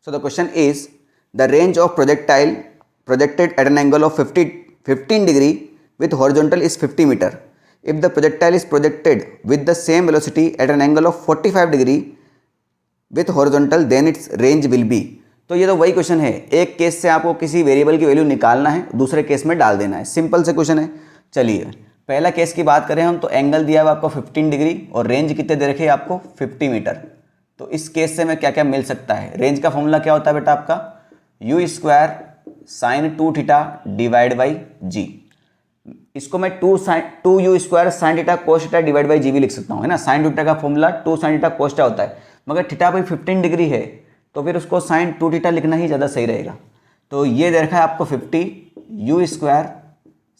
So the question is, the range of projectile projected at an angle of 15 degree with horizontal is 50 meter. If the projectile is projected with the same velocity at an angle of 45 degree with horizontal, then its range will be. तो ये तो वही question है, एक case से आपको किसी variable की वैल्यू निकालना है, दूसरे केस में डाल देना है, सिंपल से क्वेश्चन है। चलिए पहला केस की बात करें हम, तो एंगल दिया हुआ आपको 15 डिग्री और रेंज कितने दे रखे आपको 50 मीटर। तो इस केस से मैं क्या क्या मिल सकता है, रेंज का फॉर्मूला क्या होता है बेटा आपका, u square sine 2 theta divide by g. इसको मैं 2 u square sine theta cos theta divide by g भी लिख सकता हूँ, है ना। साइन थीटा का formula 2 sine theta cos theta होता है, मगर थीटा भाई 15 डिग्री है तो फिर उसको साइन 2 थीटा लिखना ही ज़्यादा सही रहेगा। तो ये दे रखा है आपको 50 यू स्क्वायर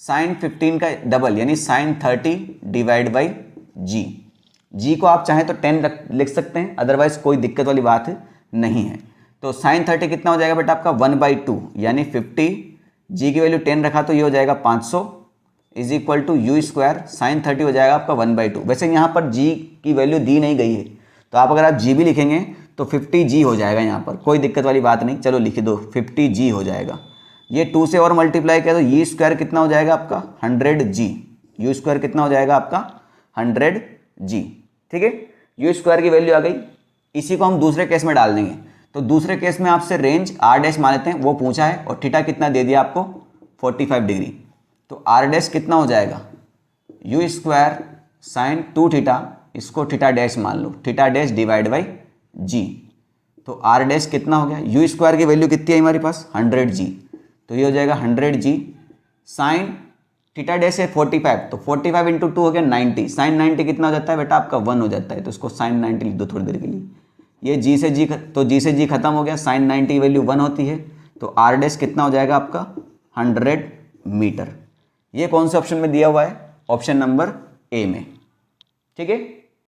साइन 15 का डबल यानी साइन 30 डिवाइड बाई जी। जी को आप चाहें तो 10 लिख सकते हैं, अदरवाइज कोई दिक्कत वाली बात नहीं है। तो साइन 30 कितना हो जाएगा बेटा आपका 1/2 यानी 50, जी की वैल्यू 10 रखा तो ये हो जाएगा 500 is equal to u square sine 30 हो जाएगा आपका 1/2। वैसे यहाँ पर जी की वैल्यू दी नहीं गई है, तो आप अगर आप जी भी लिखेंगे तो 50 जी हो जाएगा, यहाँ पर कोई दिक्कत वाली बात नहीं। चलो लिख दो 50 जी हो जाएगा। ये 2 से और मल्टीप्लाई किया तो यू स्क्वायर कितना हो जाएगा आपका 100 जी। यू स्क्वायर कितना हो जाएगा आपका 100 जी, ठीक है। यू स्क्वायर की वैल्यू आ गई, इसी को हम दूसरे केस में डाल देंगे। तो दूसरे केस में आपसे रेंज आर डैश मान लेते हैं, वो पूछा है, और थीटा कितना दे दिया आपको 45 डिग्री। तो आर डैश कितना हो जाएगा यू स्क्वायर साइन 2 थीटा, इसको थीटा डैश मान लो, थीटा डैश डिवाइड बाई जी। तो आर डैश कितना हो गया, यू स्क्वायर की वैल्यू कितनी है हमारे पास 100 जी, तो ये हो जाएगा 100 जी साइन थीटा डैश है 45, तो 45 इंटू 2 हो गया 90। साइन 90 कितना हो जाता है बेटा आपका 1 हो जाता है, तो इसको साइन 90 लिख दो थोड़ी देर के लिए। ये जी से जी तो जी से जी खत्म हो गया, साइन 90 की वैल्यू 1 होती है, तो आर डैश कितना हो जाएगा आपका 100 मीटर। ये कौन से ऑप्शन में दिया हुआ है, ऑप्शन नंबर ए में, ठीक है।